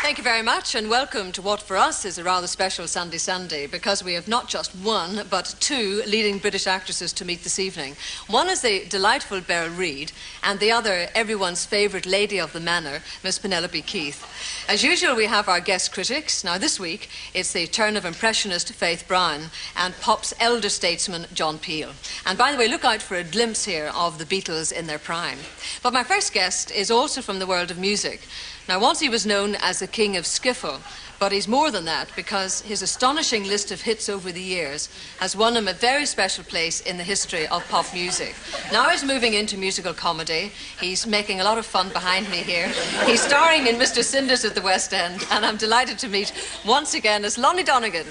Thank you very much, and welcome to what for us is a rather special Sunday, because we have not just one, but two leading British actresses to meet this evening. One is the delightful Beryl Reid, and the other, everyone's favourite lady of the manor, Miss Penelope Keith. As usual, we have our guest critics. Now, this week, it's the turn of impressionist Faith Brown and pop's elder statesman, John Peel. And by the way, look out for a glimpse here of the Beatles in their prime. But my first guest is also from the world of music. Now, once he was known as the king of skiffle, but he's more than that, because his astonishing list of hits over the years has won him a very special place in the history of pop music. Now he's moving into musical comedy. He's making a lot of fun behind me here. He's starring in MrCinders at the West End, and I'm delighted to meet once again as LonnieDonegan.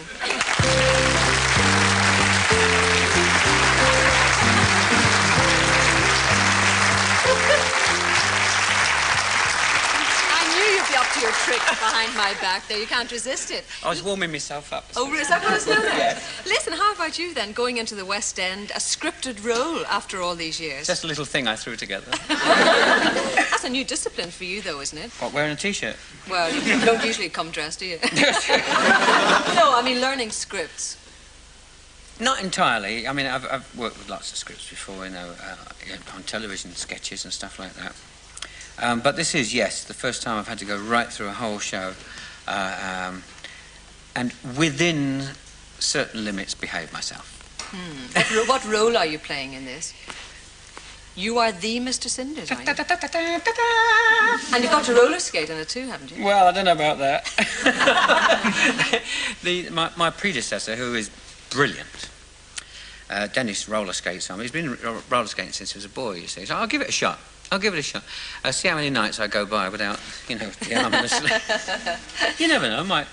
Up to your trick behind my back there. You can't resist it. I was warming myself up. Oh, is that what it's doing? Yeah. Listen, how about you then, going into the West End, a scripted role after all these years? Just a little thing I threw together. That's a new discipline for you, though, isn't it? What, wearing a T-shirt? Well, you don't usually come dressed, do you? No, I mean learning scripts. Not entirely. I mean, I've worked with lots of scripts before, you know, on television, sketches and stuff like that. But this is, yes, the first time I've had to go right through a whole show and within certain limits behave myself. What role are you playing in this? You are the MrCinders, aren't you? And you've got to roller skate in it too, haven't you? Well, I don't know about that. My predecessor, who is brilliant, Dennis roller skates on. He's been roller skating since he was a boy, you see. So I'll give it a shot. I'll give it a shot. See how many nights I go by without, you know, the arm in the sleeve. You never know. I might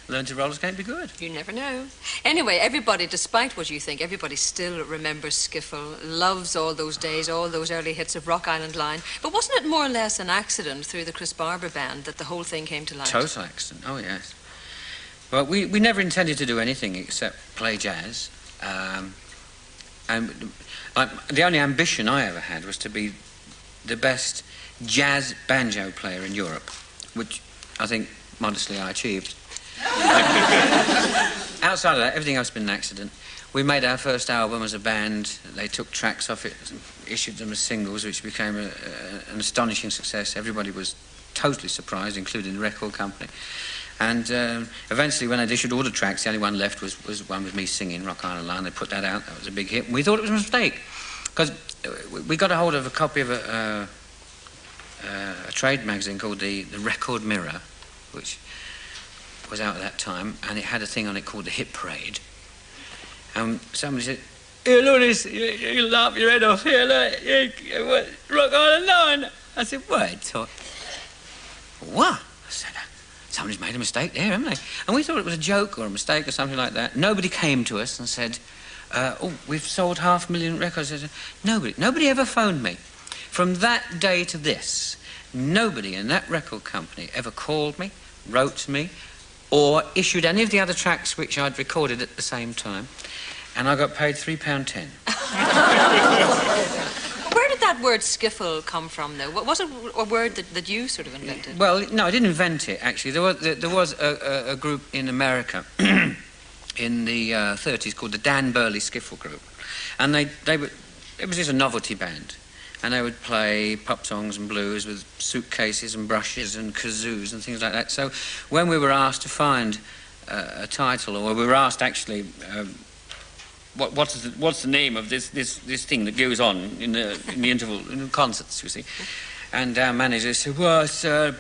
learn to roller skate and be good. You never know. Anyway, everybody, despite what you think, everybody still remembers skiffle, loves all those days, all those early hits of Rock Island Line. But wasn't it more or less an accident through the Chris Barber band that the whole thing came to light? Total accident. Oh, yes. Well, we never intended to do anything except play jazz. And the only ambition I ever had was to be the best jazz banjo player in Europe, which I think modestly I achieved. Outside of that, everything else has been an accident. We made our first album as a band. They took tracks off it, issued them as singles, which became an astonishing success. Everybody was totally surprised, including the record company. And eventually, when they'd issued all the tracks, the only one left was one with me singing Rock Island Line. They put that out. That was a big hit. And we thought it was a mistake, because we got a hold of a copy of a trade magazine called the Record Mirror, which was out at that time, and it had a thing on it called the Hit Parade. And somebody said, "Here, look at this, you'll laugh your head off. Here, look, Rock Island Line." I said, "What?" I thought, "What?" I said, "Somebody's made a mistake there, haven't they?" And we thought it was a joke or a mistake or something like that. Nobody came to us and said, "Oh, we've sold 500,000 records." I said, nobody ever phoned me. From that day to this, nobody in that record company ever called me, wrote to me, or issued any of the other tracks which I'd recorded at the same time. And I got paid £3.10. Where did that word skiffle come from, though? Was it a word that you sort of invented? Well, no, I didn't invent it, actually. There was a group in America in the 30s called the Dan Burley Skiffle Group. And it was just a novelty band. And they would play pop songs and blues with suitcases and brushes and kazoos and things like that. So when we were asked to find a title, or we were asked actually, what's the name of this thing that goes on in the interval in the concerts, you see? And our manager said, "Well, sir,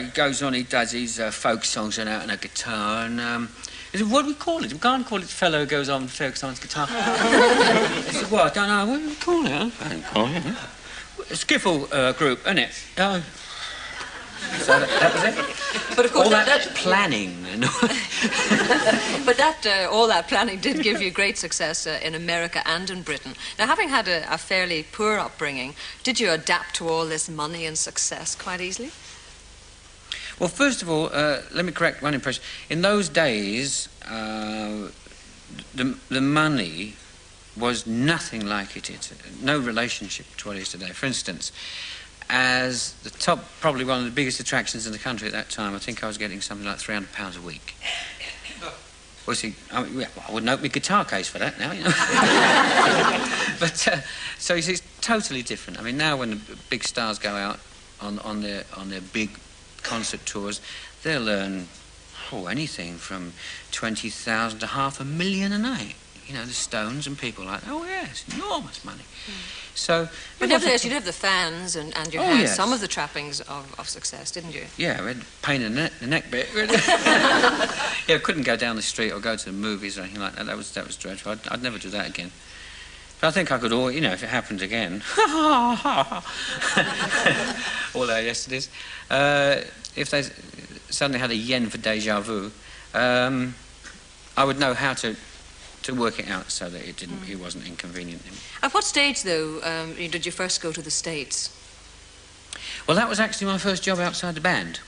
he goes on, he does his folk songs and out on a guitar, and he said, what do we call it? We can't call it the fellow who goes on folk songs guitar." I said, "Well, I don't know, what do we call it?" "I don't call it, a skiffle group, isn't it?" Oh. So that was it. But of course, all that's planning and all. But all that planning did give you great success in America and in Britain. Now, having had a fairly poor upbringing, did you adapt to all this money and success quite easily? Well, first of all, let me correct one impression. In those days, the money was nothing like it is. No relationship to what it is today. For instance, as the top, probably one of the biggest attractions in the country at that time. I think I was getting something like £300 a week. Well, see, I wouldn't open my guitar case for that now, you know. But, so you see, it's totally different. I mean, now when the big stars go out on their big concert tours, they'll earn, anything from 20,000 to £500,000 a night. You know, the Stones and people like that. Oh, yes, enormous money. So, but nevertheless, you'd have the fans and you had yes. some of the trappings of success, didn't you? Yeah, we had pain in the neck bit. Yeah, couldn't go down the street or go to the movies or anything like that. That was dreadful. I'd never do that again. But I think I could, you know, if it happened again, all our yesterdays, if they suddenly had a yen for déjà vu, I would know how to work it out so that it wasn't inconvenient. At what stage, though, did you first go to the States? Well, that was actually my first job outside the band.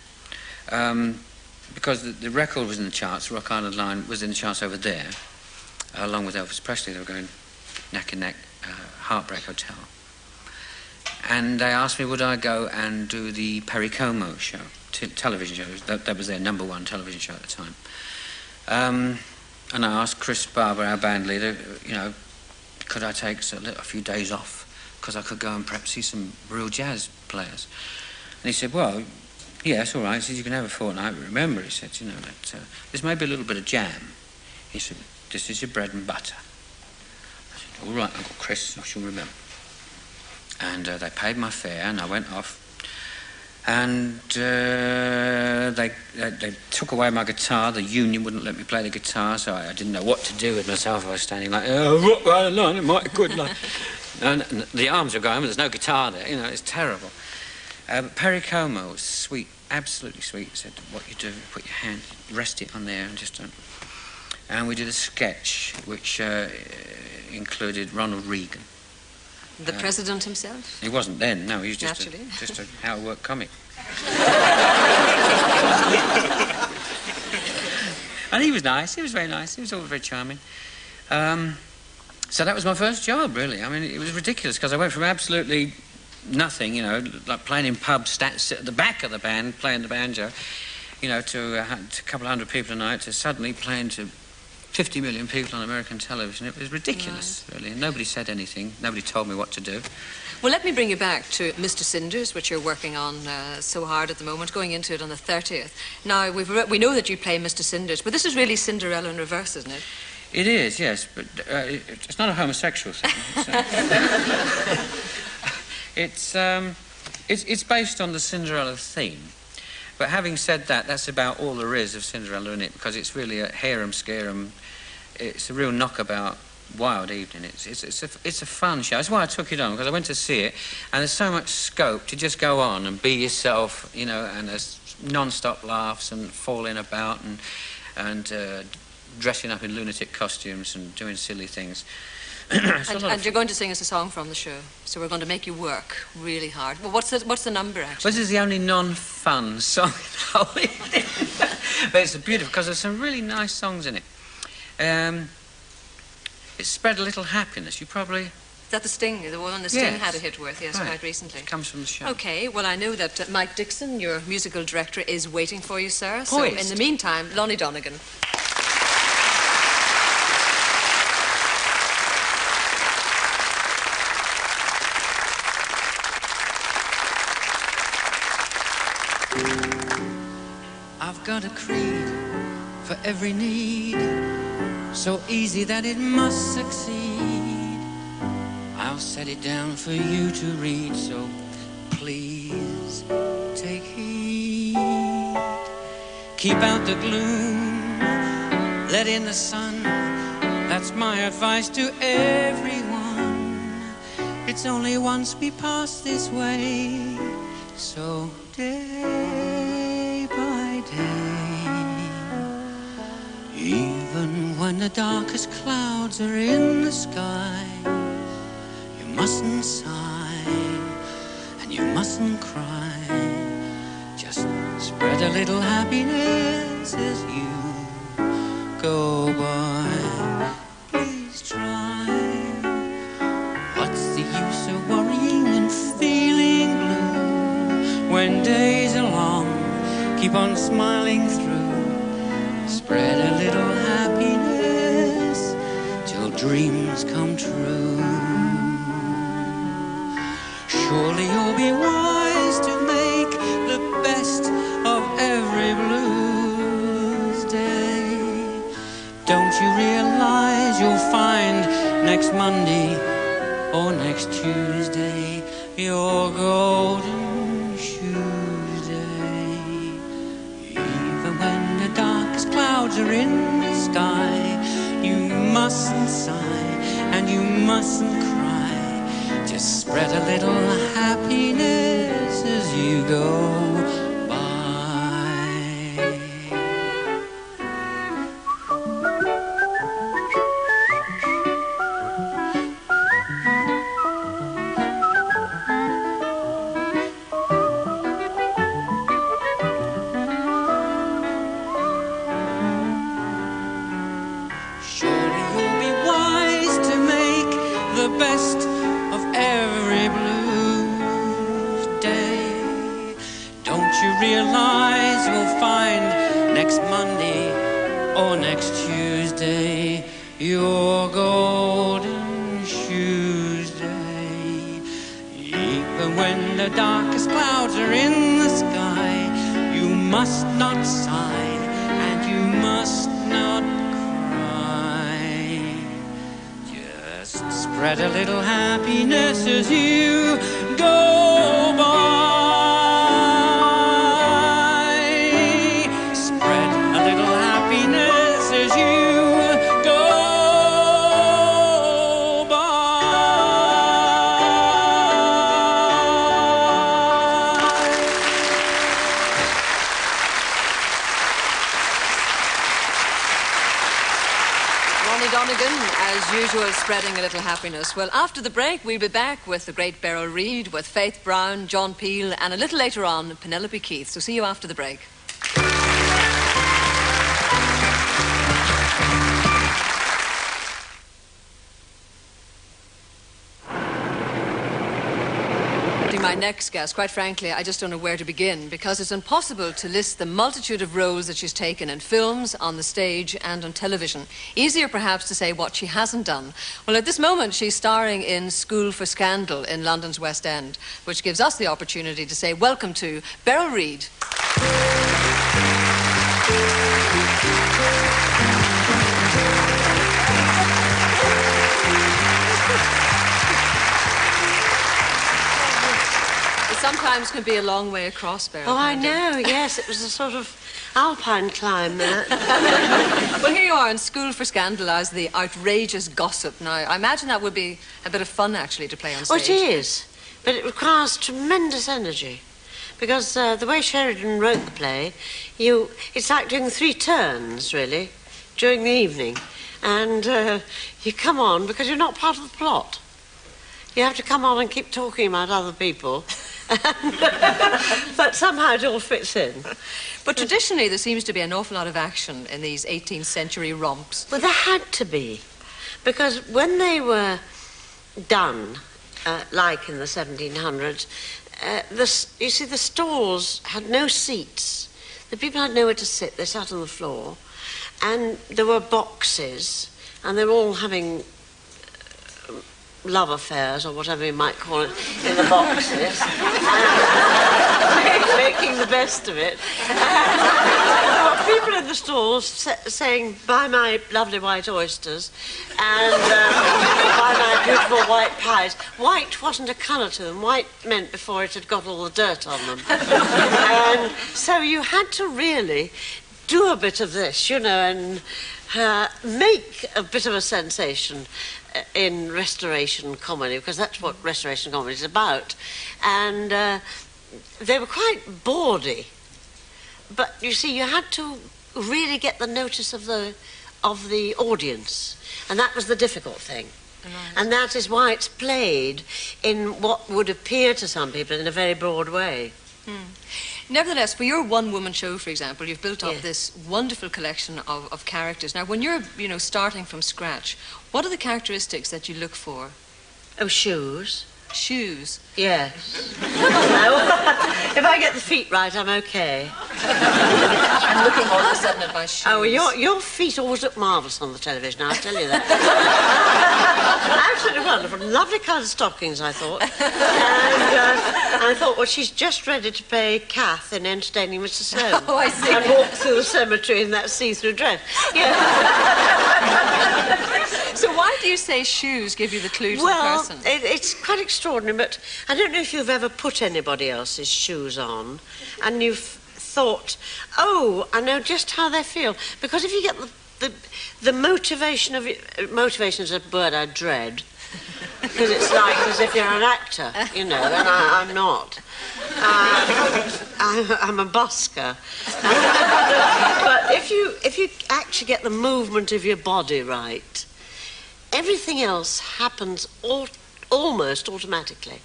Because the record was in the charts, Rock Island Line was in the charts over there, along with Elvis Presley. They were going neck and neck, Heartbreak Hotel. And they asked me would I go and do the Perry Como show, television show. That was their #1 television show at the time. And I asked Chris Barber, our band leader, you know, could I take a few days off because I could go and perhaps see some real jazz players. And he said, well, yes, all right. He said, you can have a fortnight. But remember, he said, you know, that there's maybe a little bit of jam. He said, this is your bread and butter. I said, all right, Uncle Chris, I shall remember. And they paid my fare and I went off. And they took away my guitar. The union wouldn't let me play the guitar, so I didn't know what to do with myself. I was standing like, Rock Island Line, it might be good. Like. And the arms are going, but there's no guitar there. You know, it's terrible. But Perry Como was sweet, absolutely sweet. He said, what you do, put your hand, rest it on there and just don't. And we did a sketch which included Ronald Reagan. The president himself? He wasn't then, no, he was just a out-of-work comic. And he was nice, he was very nice, he was all very charming. So that was my first job, really. I mean, it was ridiculous, because I went from absolutely nothing, you know, like playing in pubs, sit at the back of the band, playing the banjo, you know, to a couple of hundred people a night, to suddenly playing to 50 million people on American television. It was ridiculous, really. And nobody said anything. Nobody told me what to do. Well, let me bring you back to MrCinders, which you're working on so hard at the moment, going into it on the 30th. Now, we know that you play MrCinders, but this is really Cinderella in reverse, isn't it? It is, yes, but it's not a homosexual thing. It's based on the Cinderella theme. But having said that, that's about all there is of Cinderella in it, because it's really a harum-scarum. It's a real knockabout, wild evening. It's a fun show. That's why I took it on, because I went to see it, and there's so much scope to just go on and be yourself, you know, and there's non-stop laughs and falling about and dressing up in lunatic costumes and doing silly things. And you're going to sing us a song from the show, so we're going to make you work really hard. Well, what's the number, actually? Well, this is the only non-fun song in the whole evening. But it's beautiful, because there's some really nice songs in it. It's Spread a Little Happiness. You probably... Is that the Sting, the one the Sting had a hit with, yes, quite recently. It comes from the show. OK, well, I know that Mike Dixon, your musical director, is waiting for you, sir. Poised. So, in the meantime, LonnieDonegan. I've got a creed for every need, so easy that it must succeed. I'll set it down for you to read, so please take heed. Keep out the gloom, let in the sun. That's my advice to everyone. It's only once we pass this way, so day by day, even when the darkest clouds are in the sky, you mustn't sigh and you mustn't cry. Just spread a little happiness as you go by. Please try. What's the use of worrying and feeling blue? keep on smiling through, spread a little happiness till dreams come true. Surely you'll be wise to make the best of every blues day. Don't you realize you'll find next Monday or next Tuesday your golden shoes day? Even when the darkest clouds are in the sky, you mustn't sigh and you mustn't cry. Just spread a little happiness as you go by. Surely you'll be wise to make the best of every blues day. Don't you realize you'll find next Monday or next Tuesday your golden shoes day? Even when the darkest clouds are in the sky, you must not sigh and you must not cry. Just spread a little happiness as you go by. Spread a little happiness as you go by. LonnieDonegan, as usual, spreading a little happiness. Well, after the break, we'll be back with the great Beryl Reid, with Faith Brown, John Peel, and a little later on, Penelope Keith. So see you after the break. My next guest, quite frankly, I just don't know where to begin, because it's impossible to list the multitude of roles that she's taken in films, on the stage and on television. Easier perhaps to say what she hasn't done. Well, at this moment she's starring in School for Scandal in London's West End, which gives us the opportunity to say welcome to Beryl Reid. Sometimes can be a long way across, Beryl. Oh, I know, yes. It was a sort of alpine climb, that. Well, here you are in School for Scandal as the outrageous gossip. Now, I imagine that would be a bit of fun, actually, to play on stage. Oh, it is. But it requires tremendous energy. Because the way Sheridan wrote the play, it's like doing 3 turns, really, during the evening. And you come on because you're not part of the plot. You have to come on and keep talking about other people. But somehow it all fits in. But traditionally there seems to be an awful lot of action in these 18th century romps. Well, there had to be. Because when they were done, like in the 1700s, you see, the stalls had no seats. The people had nowhere to sit. They sat on the floor. And there were boxes, and they were all having love affairs, or whatever you might call it, in the boxes. Making the best of it. People in the stalls saying, "Buy my lovely white oysters," and "Buy my beautiful white pies." White wasn't a colour to them. White meant before it had got all the dirt on them. And so you had to really do a bit of this, you know, and make a bit of a sensation in Restoration comedy, because that's what Restoration comedy is about. And they were quite bawdy. But you see, you had to really get the notice of the audience, and that was the difficult thing. Right. And that is why it's played in what would appear to some people in a very broad way. Nevertheless, for your one-woman show, for example, you've built up this wonderful collection of characters. Now, when you're, starting from scratch, what are the characteristics that you look for? Oh, shoes. Shoes? Yes. If I get the feet right, I'm okay. I'm looking all of a sudden at my shoes. Oh, your feet always look marvellous on the television, I'll tell you that. Absolutely wonderful. Lovely coloured stockings, I thought. And I thought, well, she's just ready to play Kath in Entertaining Mr. Sloane. Oh, I see. And walk through the cemetery in that see-through dress. Yeah. So why do you say shoes give you the clue to the person? Well, it's quite extraordinary, but I don't know if you've ever put anybody else's shoes on and you've thought, oh, I know just how they feel. Because if you get the motivation of it... Motivation is a word I dread. Because it's like as if you're an actor, you know, and I'm not. I'm a busker. But if you actually get the movement of your body right, everything else happens almost automatically.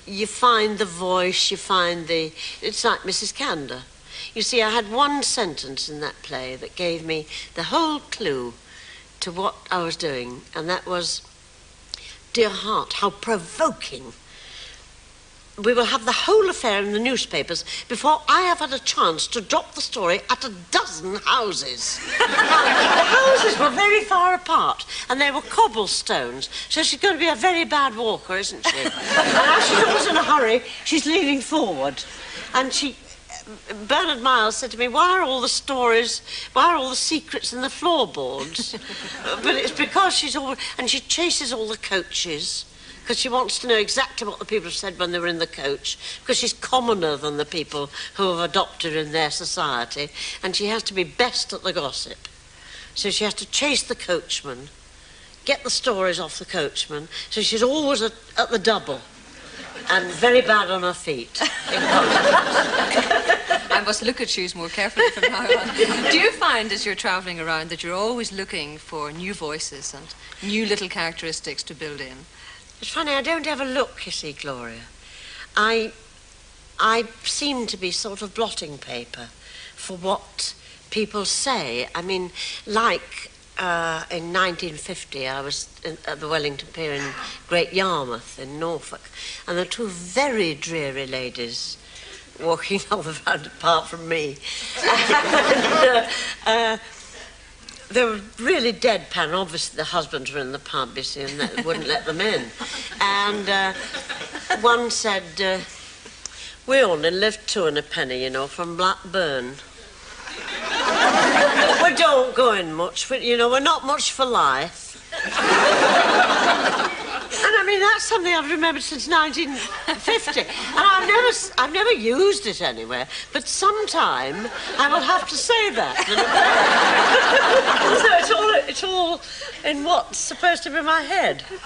You find the voice, you find the... It's like Mrs. Candour. You see, I had one sentence in that play that gave me the whole clue to what I was doing, and that was, dear heart, how provoking. We will have the whole affair in the newspapers before I have had a chance to drop the story at a dozen houses. Now, the houses were very far apart, and they were cobblestones, so she's going to be a very bad walker, isn't she? And as she's always in a hurry, she's leaning forward. And Bernard Miles said to me, why are all the secrets in the floorboards? But it's because she chases all the coaches, because she wants to know exactly what the people have said when they were in the coach, because she's commoner than the people who have adopted her in their society, and she has to be best at the gossip. So she has to chase the coachman, get the stories off the coachman, so she's always at the double, and very bad on her feet. I must look at shoes more carefully from now on. Do you find, as you're travelling around, that you're always looking for new voices and new little characteristics to build in? It's funny, I don't ever look, you see, Gloria. I seem to be sort of blotting paper for what people say. I mean, like in 1950, I was at the Wellington Pier in Great Yarmouth in Norfolk, and there were two very dreary ladies walking all around apart from me. And, they were really deadpan. Obviously, the husbands were in the pub, you see, and that wouldn't let them in. And one said, we only live 2 and a penny, you know, from Blackburn. We don't go in much, but, you know, we're not much for life. And I mean, that's something I've remembered since 1950. And I've never used it anywhere, but sometime I will have to say that. So it's all in what's supposed to be my head. We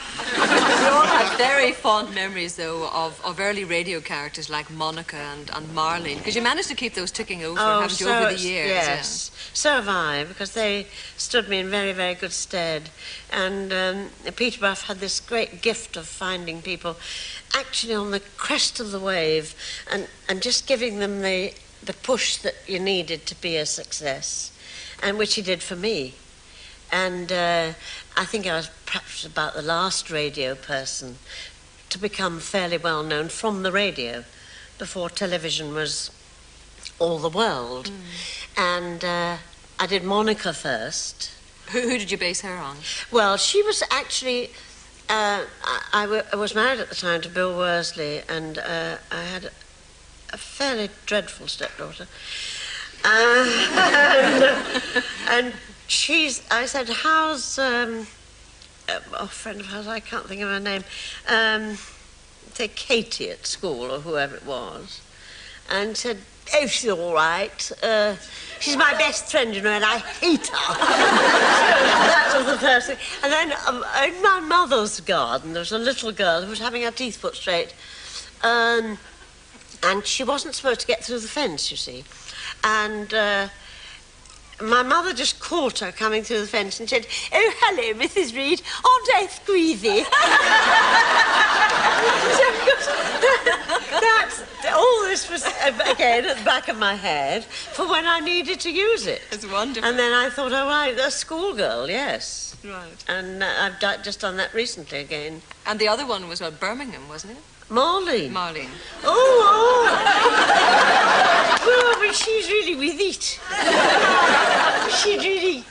all have very fond memories, though, of early radio characters like Monica and Marlene, because you managed to keep those ticking over, haven't you, over the years? Yes, so have I, because they stood me in very, very good stead. And Peterborough had this great gift of finding people actually on the crest of the wave and just giving them the push that you needed to be a success, and which he did for me. And I think I was perhaps about the last radio person to become fairly well known from the radio before television was all the world. And I did Monica first. Who did you base her on? Well, she was actually... I was married at the time to Bill Worsley, and I had a fairly dreadful stepdaughter. And I said, how's... a friend of hers, I can't think of her name, say Katie at school, or whoever it was, and said, oh, she's all right. She's my best friend, you know, and I hate her. That was the first thing. And then in my mother's garden, there was a little girl who was having her teeth put straight. And she wasn't supposed to get through the fence, you see. And my mother just caught her coming through the fence and said, oh, hello, Mrs. Reed. Aren't I squeezy? All this was, again, at the back of my head for when I needed to use it. It's wonderful. And then I thought, oh, right, a schoolgirl, yes. Right. And I've just done that recently again. And the other one was, Birmingham, wasn't it? Marlene. Marlene. Oh. Well, but she's really with it. She really,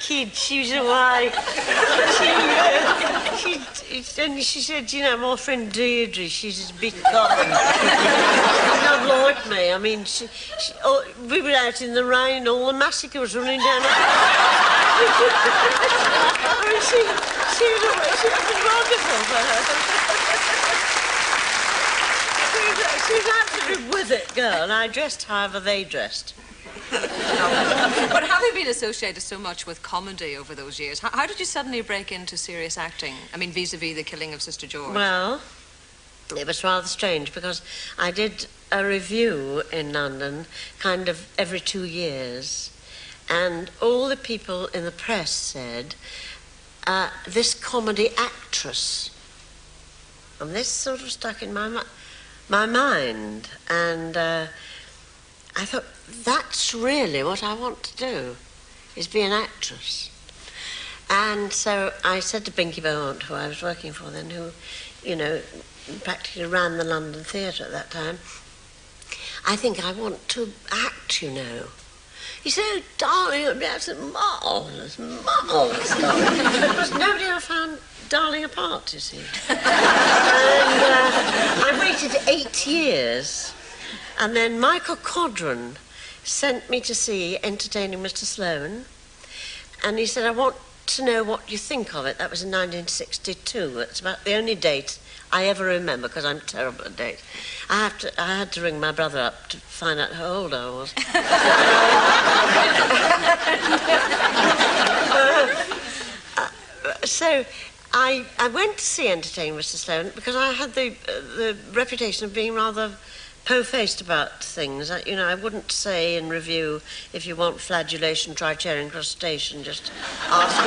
kid, she was away. And she said, my friend Deirdre, she's a bit common. She's not like me. I mean, we were out in the rain, all the massacre was running down. I mean, she was wonderful for her. She was absolutely with it, girl, and I dressed however they dressed. But having been associated so much with comedy over those years, how did you suddenly break into serious acting? I mean, vis-a-vis the killing of Sister George. Well, it was rather strange because I did a review in London kind of every 2 years, and all the people in the press said, this comedy actress. And this sort of stuck in my mind, and I thought, that's really what I want to do, is be an actress. And so I said to Binky Beaumont, who I was working for then, who, practically ran the London Theatre at that time, I think I want to act, He said, oh, darling, that's marvellous, darling. Because nobody ever found darling apart, you see. And I waited 8 years. And then Michael Codron sent me to see Entertaining Mr. Sloane. And he said, I want to know what you think of it. That was in 1962. It's about the only date I ever remember, because I'm terrible at dates. I had to ring my brother up to find out how old I was. So I went to see Entertaining Mr. Sloane because I had the reputation of being rather po-faced about things. I wouldn't say in review, if you want flagellation, try chair incrustation, just ask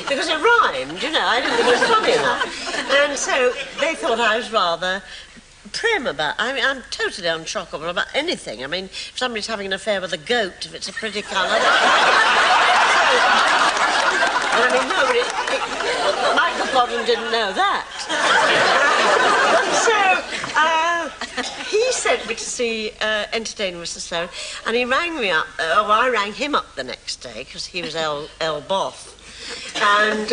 because it rhymed, I didn't think it was funny enough. And so they thought I was rather prim about. I'm totally unshockable about anything. I mean, if somebody's having an affair with a goat, if it's a pretty colour. Michael Codron didn't know that. So he sent me to see Entertaining Mr. Sloane, and he rang me up. I rang him up the next day because he was El Boff, and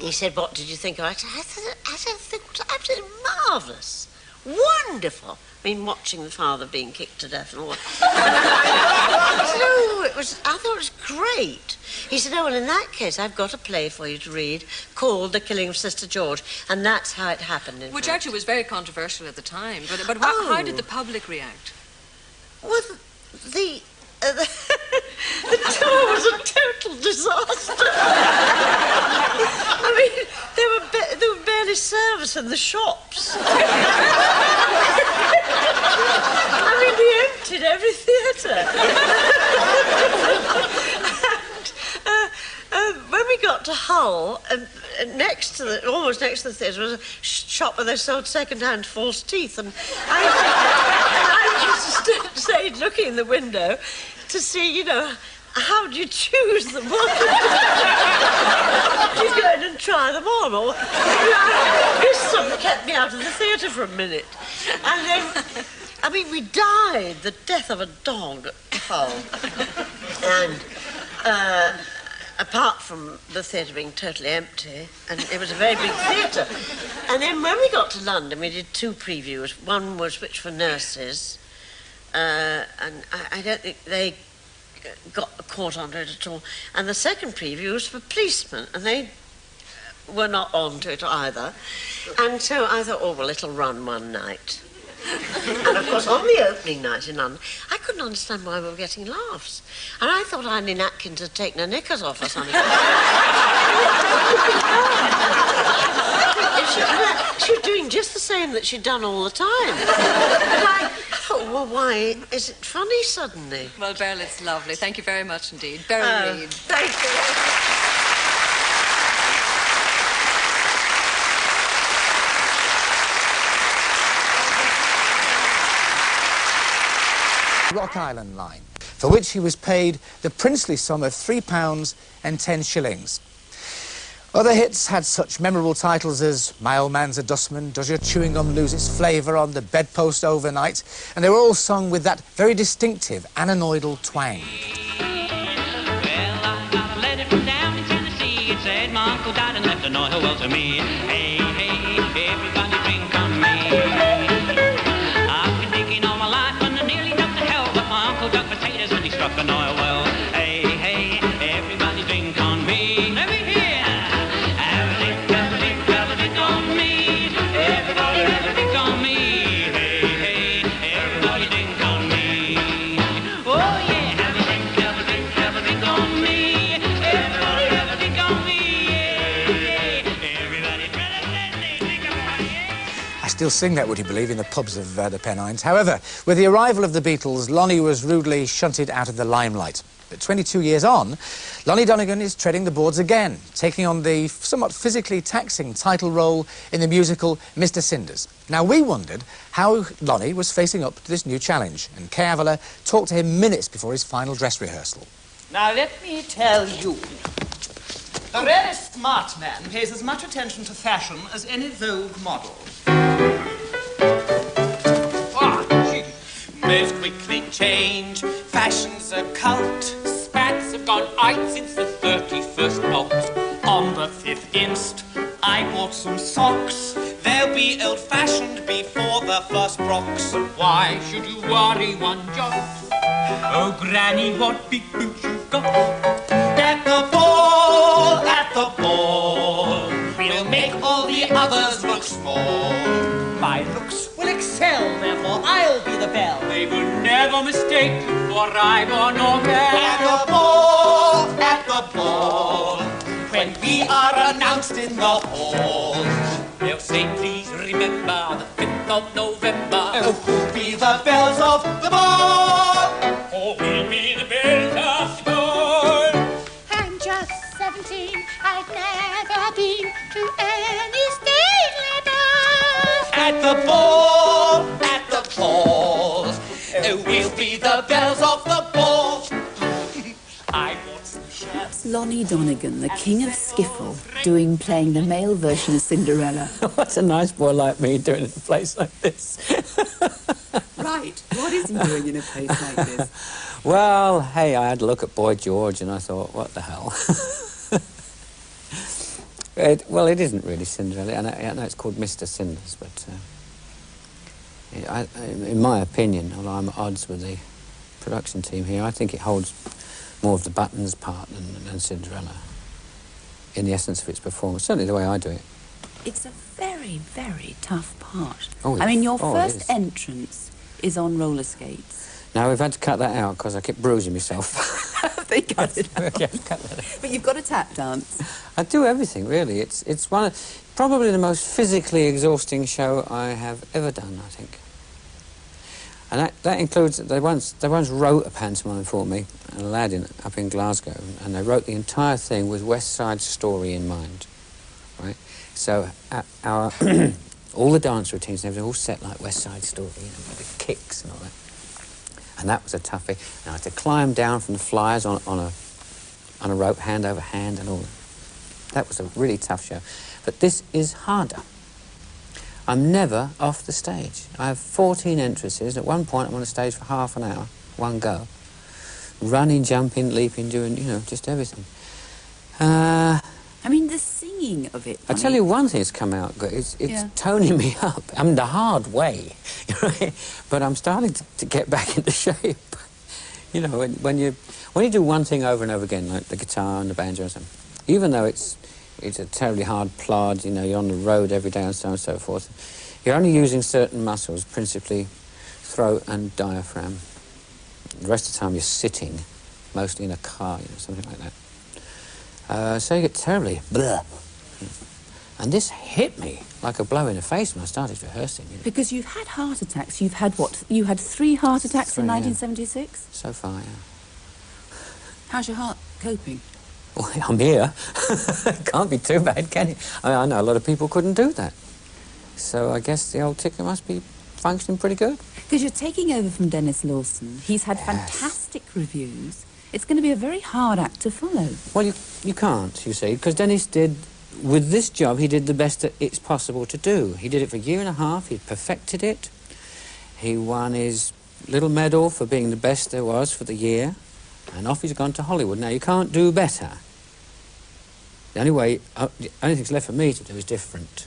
he said, "What did you think of it?" I said, "It was absolutely marvellous, wonderful." I mean, watching the father being kicked to death and all that. I thought it was great. He said, oh, well, in that case, I've got a play for you to read called The Killing of Sister George, and that's how it happened, in Which fact. actually was very controversial at the time, but how did the public react? Well, the tour was a total disaster. I mean, there were barely service in the shops. I mean, we emptied every theatre. And when we got to Hull, almost next to the theatre, was a shop where they sold second-hand false teeth, and I just stayed looking in the window to see, how do you choose the one? Do you go in and try them on? Or, this sort of kept me out of the theatre for a minute. And then, we died the death of a dog at Hull. And apart from the theatre being totally empty, and it was a very big theatre. And then when we got to London, we did 2 previews. One was which for nurses, and I don't think they got caught under it at all. And the second preview was for policemen, and they were not on to it either. And so I thought, oh, well, it'll run one night. And, of course, on the opening night in London, I couldn't understand why we were getting laughs. And I thought Eileen Atkins had taken her knickers off or something. She was doing just the same that she'd done all the time. And I thought, well, why is it funny suddenly? Well, Beryl, it's lovely. Thank you very much indeed. Beryl Reid. Thank you. Rock Island Line. for which he was paid the princely sum of £3.10. Other hits had such memorable titles as My Old Man's a Dustman, Does Your Chewing Gum Lose Its Flavour on the Bedpost Overnight, and they were all sung with that very distinctive anonoidal twang. Said my uncle died and left an oil well to me. Hey, hey, everybody drink on me. I've been thinking all my life and I nearly dug to hell, but my uncle dug potatoes and he struck an oil well. Hey, hey, everybody drink on me. Let me hear. Have a drink on me. Everybody have a drink on me. Hey, hey, everybody drink on me. Oh yeah, have a drink on me. Everybody have a drink on me. I still sing that, would you believe, in the pubs of the Pennines. However, with the arrival of the Beatles, Lonnie was rudely shunted out of the limelight. But 22 years on, Lonnie Donegan is treading the boards again, taking on the somewhat physically taxing title role in the musical MrCinders. Now, we wondered how Lonnie was facing up to this new challenge, and Kay Avila talked to him minutes before his final dress rehearsal. Now, let me tell you, a really smart man pays as much attention to fashion as any Vogue model. Most quickly change, fashion's a cult. Spats have gone out since the 31st bolt. On the 5th inst, I bought some socks. They'll be old-fashioned before the first Brox. Why should you worry one jot? Oh, Granny, what big boots you've got. At the ball, we'll make all the others look small. My looks will excel, therefore I'll be the belle. They will never mistake you for rival nor belle. At the ball, when we are announced in the hall, They'll say, please remember the 5th of November. oh, who'll be the bells of the ball? Oh, we'll be the bells of the ball. I'm just 17. I've never been to any state ball. At the ball, oh, we'll be the bells of the ball. I bought some shirts. Lonnie Donegan, the king of skiffle, playing the male version of Cinderella. What's a nice boy like me doing in a place like this? Right, what is he doing in a place like this? Well, hey, I had a look at Boy George and I thought, what the hell? Well, it isn't really Cinderella. I know it's called MrCinders, but in my opinion, although I'm at odds with the production team here, I think it holds more of the Buttons part than Cinderella in the essence of its performance, certainly the way I do it. It's a very, very tough part. Oh, I mean, your it first is. entrance is on roller skates. Now, we've had to cut that out because I kept bruising myself. They cut it out. Yeah, cut that out. But you've got a tap dance. I do everything, really. It's probably the most physically exhausting show I have ever done, I think. And that includes, they once wrote a pantomime for me, Aladdin, up in Glasgow, and they wrote the entire thing with West Side Story in mind, right? So our all the dance routines and everything all set like West Side Story, you know, with the kicks and all that. And that was a toughie. And I had to climb down from the flyers on a rope, hand over hand and all that. That was a really tough show. But this is harder. I'm never off the stage. I have 14 entrances. At one point, I'm on the stage for half an hour, one go. Running, jumping, leaping, doing, you know, just everything. I mean, the singing of it. I tell you one thing that's come out good. It's toning me up. I mean, the hard way, right? But I'm starting to get back into shape. You know, when you do one thing over and over again, like the guitar and the banjo or something, even though it's a terribly hard plod, you know, you're on the road every day and so on and so forth, you're only using certain muscles, principally throat and diaphragm. The rest of the time you're sitting, mostly in a car, you know, something like that. So you get terribly blah. And this hit me like a blow in the face when I started rehearsing. You know. Because you've had heart attacks. You've had what? You had 3 heart attacks in 1976? So far, yeah. How's your heart coping? Well, I'm here. Can't be too bad, can it? I know a lot of people couldn't do that. So I guess the old ticker must be functioning pretty good. Because you're taking over from Dennis Lawson. He's had fantastic reviews. It's going to be a very hard act to follow. Well, you can't, you see, because Dennis did, with this job, he did the best that it's possible to do. He did it for a year and a half, he perfected it. He won his little medal for being the best there was for the year, and off he's gone to Hollywood. Now, you can't do better. The only thing's left for me to do is different,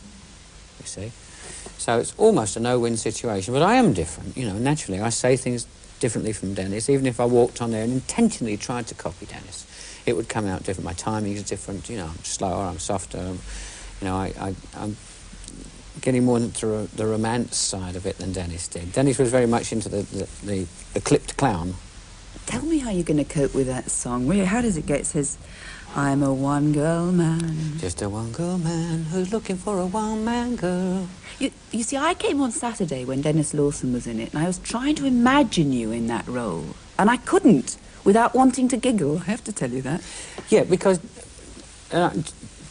you see. So it's almost a no-win situation, but I am different, you know, naturally. I say things differently from Dennis. Even if I walked on there and intentionally tried to copy Dennis, it would come out different. My timing is different, you know, I'm slower, I'm softer, you know, I'm getting more into the romance side of it than Dennis did. Dennis was very much into the clipped clown. Tell me how you're going to cope with that song. How does it go? It says, I'm a one-girl man. Just a one-girl man who's looking for a one-man girl. You see, I came on Saturday when Dennis Lawson was in it, and I was trying to imagine you in that role, and I couldn't without wanting to giggle. I have to tell you that. Yeah, because,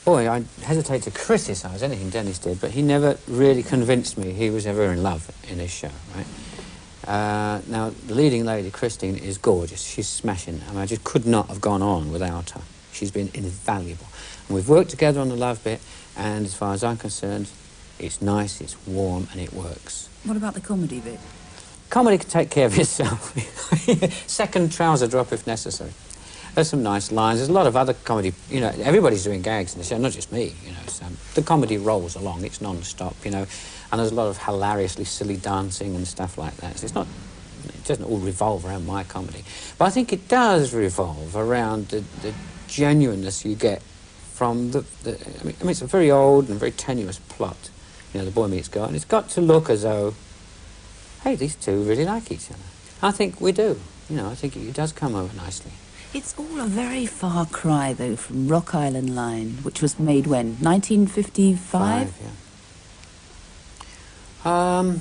boy, I hesitate to criticise anything Dennis did, but he never really convinced me he was ever in love in his show, right? Now, the leading lady, Christine, is gorgeous. She's smashing. I mean, I just could not have gone on without her. She's been invaluable. And we've worked together on the love bit, and as far as I'm concerned, it's nice, it's warm, and it works. What about the comedy bit? Comedy can take care of itself. Second trouser drop if necessary. There's some nice lines. There's a lot of other comedy, you know, everybody's doing gags in the show, not just me, you know. So the comedy rolls along, it's non-stop, you know, and there's a lot of hilariously silly dancing and stuff like that. So it doesn't all revolve around my comedy. But I think it does revolve around the genuineness you get from I mean, it's a very old and very tenuous plot. You know, the boy meets girl, and it's got to look as though, hey, these two really like each other. I think we do. You know, I think it does come over nicely. It's all a very far cry, though, from Rock Island Line, which was made when? 1955? Yeah.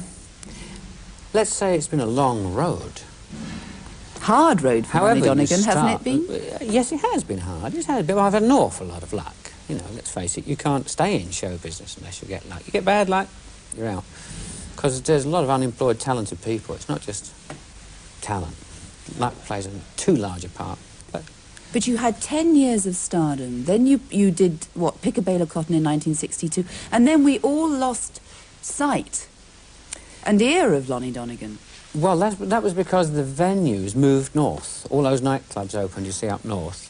Let's say it's been a long road. Hard road for LonnieDonegan, hasn't it been? Yes, it has been hard. It has been. I've had an awful lot of luck. You know, let's face it, you can't stay in show business unless you get luck. You get bad luck, you're out. Because there's a lot of unemployed, talented people. It's not just talent. Luck plays a too large a part. But you had 10 years of stardom. Then you did, what, Pick a Bale of Cotton in 1962. And then we all lost sight and ear of LonnieDonegan. Well, that was because the venues moved north. All those nightclubs opened, you see, up north.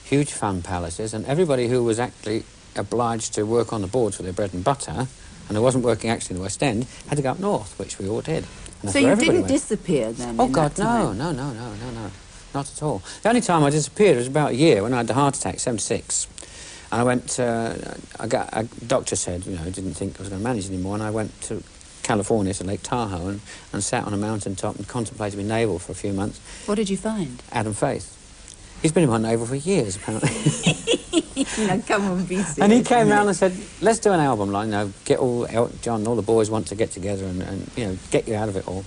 Huge fun palaces, and everybody who was actually obliged to work on the boards for their bread and butter, and who wasn't working actually in the West End, had to go up north, which we all did. So you didn't disappear then? Oh, God, no. Not at all. The only time I disappeared was about a year when I had the heart attack, 76. And I went, a doctor said, you know, didn't think I was going to manage anymore, and I went to California, to Lake Tahoe, and sat on a mountaintop and contemplated my navel for a few months. What did you find? Adam Faith. He's been in my navel for years, apparently. Now, come on, be serious. And he came round and said, let's do an album, like, you know, get Elton John and all the boys want to get together and, you know, get you out of it all.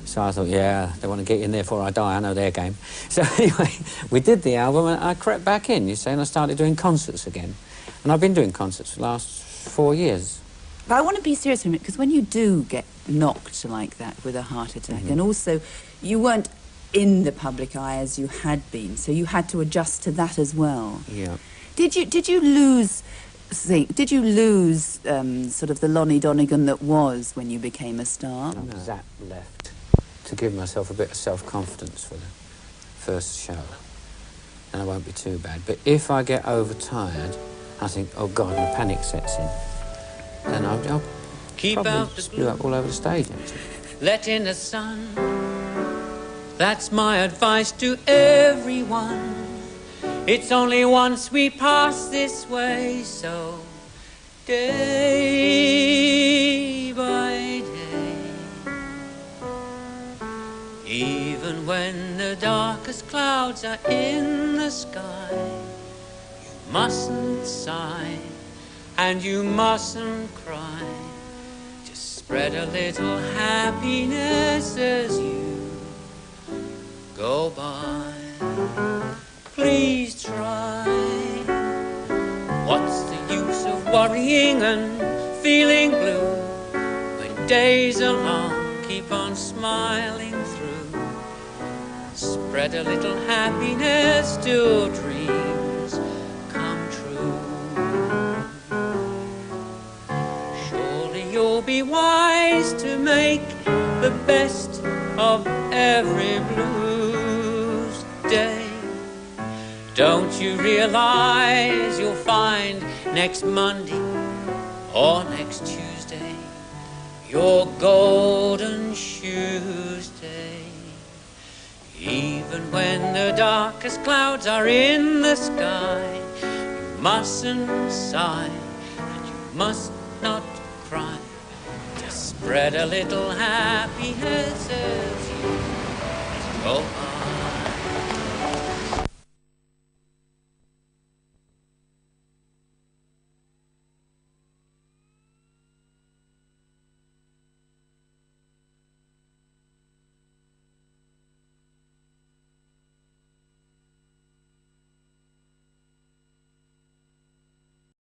So I thought, yeah, they want to get you in there before I die, I know their game. So anyway, we did the album, and I crept back in, you see, and I started doing concerts again. And I've been doing concerts for the last 4 years. But I want to be serious for a minute, because when you do get knocked like that with a heart attack, and also you weren't in the public eye as you had been, so you had to adjust to that as well. Yeah. Did you lose sort of the LonnieDonegan that was when you became a star? Zap left to give myself a bit of self-confidence for the first show. And I won't be too bad. But if I get overtired, I think, oh God, and the panic sets in. Then I'll Keep out the screw up all over the stage, actually. Let in the sun. That's my advice to everyone. It's only once we pass this way, so day by day, even when the darkest clouds are in the sky, you mustn't sigh and you mustn't cry. Just spread a little happiness as you go by. Please try. What's the use of worrying and feeling blue when days are long keep on smiling through. Spread a little happiness till dreams come true. Surely you'll be wise to make the best of every blues day. Don't you realize you'll find next Monday or next Tuesday your golden shoes day? Even when the darkest clouds are in the sky, you mustn't sigh and you must not cry. Just spread a little happiness as you go on.